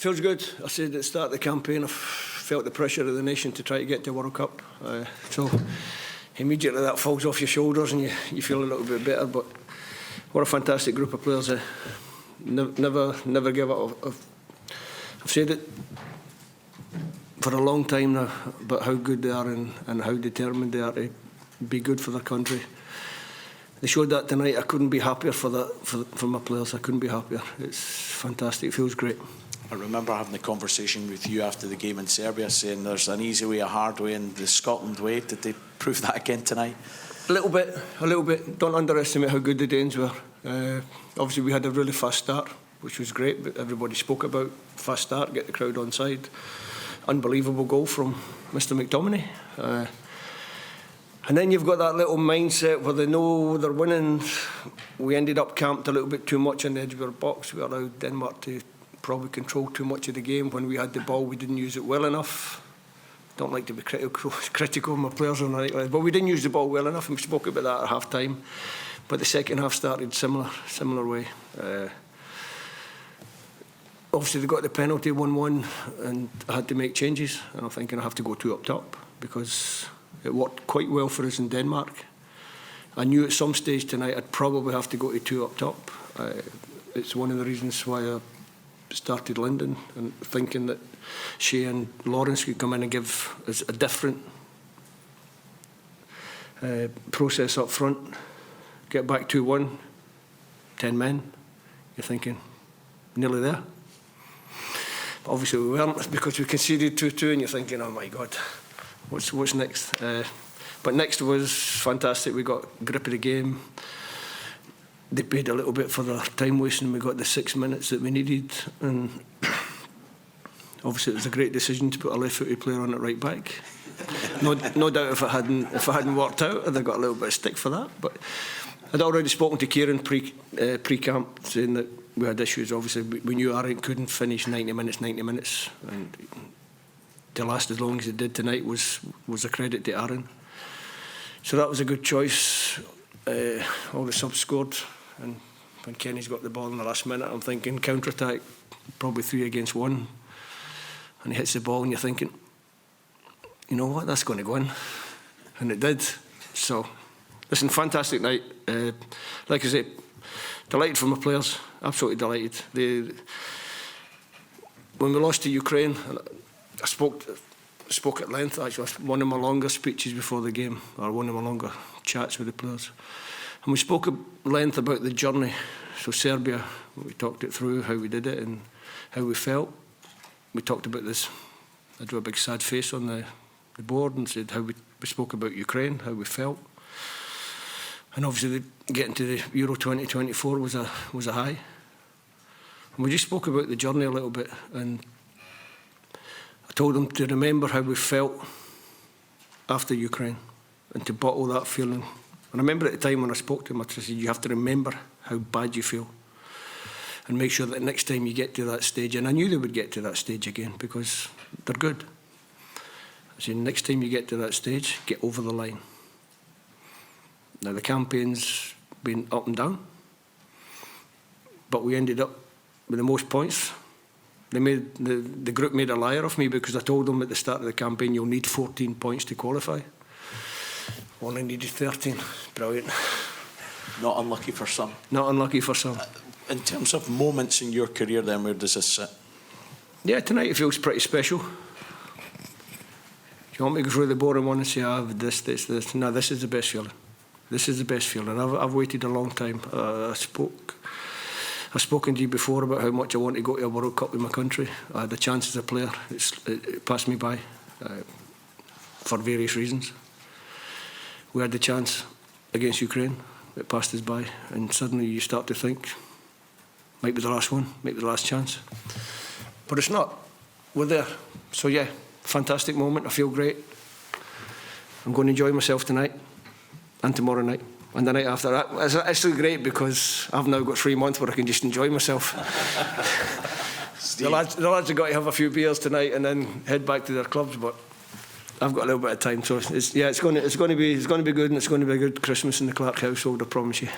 Feels good. I said at the start of the campaign, I felt the pressure of the nation to try to get to World Cup. So immediately that falls off your shoulders and you feel a little bit better. But what a fantastic group of players. Never give up. I've said it for a long time now about how good they are and how determined they are to be good for their country. They showed that tonight. I couldn't be happier for my players. I couldn't be happier. It's fantastic. It feels great. I remember having a conversation with you after the game in Serbia, saying there's an easy way, a hard way, and the Scotland way. Did they prove that again tonight? A little bit. Don't underestimate how good the Danes were. Obviously, we had a really fast start, which was great. But everybody spoke about fast start, get the crowd on side. Unbelievable goal from Mr. McTominay. And then you've got that little mindset where they know they're winning. We ended up camped a little bit too much on the edge of our box. We allowed Denmark to probably control too much of the game. When we had the ball, we didn't use it well enough. Don't like to be critical of my players on that, but we didn't use the ball well enough, and we spoke about that at half time. But the second half started similar way. Obviously they got the penalty 1-1 and I had to make changes, and I'm thinking I have to go 2 up top because it worked quite well for us in Denmark. I knew at some stage tonight I'd probably have to go to 2 up top. It's one of the reasons why I started Linden, and thinking that Shea and Lawrence could come in and give us a different process up front. Get back 2-1, 10 men. You're thinking, nearly there. But obviously we weren't, because we conceded 2-2, and you're thinking, oh my God, what's next? But next was fantastic. We got grip of the game. They paid a little bit for their time wasting. We got the 6 minutes that we needed, and obviously it was a great decision to put a left-footed player on at right back. No doubt if it hadn't worked out, I'd have got a little bit of stick for that. But I'd already spoken to Kieran pre-camp, saying that we had issues. Obviously, we knew Aaron couldn't finish 90 minutes, and to last as long as it did tonight was a credit to Aaron. So that was a good choice. All the subs scored, and when Kenny's got the ball in the last minute, I'm thinking counter-attack, probably 3 against 1, and he hits the ball and you're thinking, you know what, that's going to go in, and it did. So listen, fantastic night. Like I say, delighted for my players, absolutely delighted. When we lost to Ukraine, I spoke at length. Actually, one of my longer speeches before the game, or one of my longer chats with the players. And we spoke at length about the journey. So Serbia, we talked it through, how we did it and how we felt. We talked about this. I drew a big sad face on the board and said how we spoke about Ukraine, how we felt. And obviously getting to the Euro 2024 was a high. And we just spoke about the journey a little bit, and I told them to remember how we felt after Ukraine and to bottle that feeling. And I remember at the time when I spoke to him, I said, you have to remember how bad you feel and make sure that next time you get to that stage, and I knew they would get to that stage again because they're good. I said, next time you get to that stage, get over the line. Now the campaign's been up and down, but we ended up with the most points. The group made a liar of me because I told them at the start of the campaign you'll need 14 points to qualify. Only needed 13. Brilliant. Not unlucky for some. Not unlucky for some. In terms of moments in your career then, where does this sit? Yeah, tonight it feels pretty special. Do you want me to go through the boring one and say, this? No, this is the best feeling. This is the best feeling. I've waited a long time. I've spoken to you before about how much I want to go to a World Cup with my country. I had a chance as a player. It passed me by for various reasons. We had the chance against Ukraine. It passed us by. And suddenly you start to think, might be the last one, might be the last chance. But it's not. We're there. So yeah, fantastic moment. I feel great. I'm going to enjoy myself tonight and tomorrow night. And the night after that, it's actually great because I've now got 3 months where I can just enjoy myself. The lads have got to have a few beers tonight and then head back to their clubs, but I've got a little bit of time. So it's going to be good, and it's going to be a good Christmas in the Clarke household, I promise you.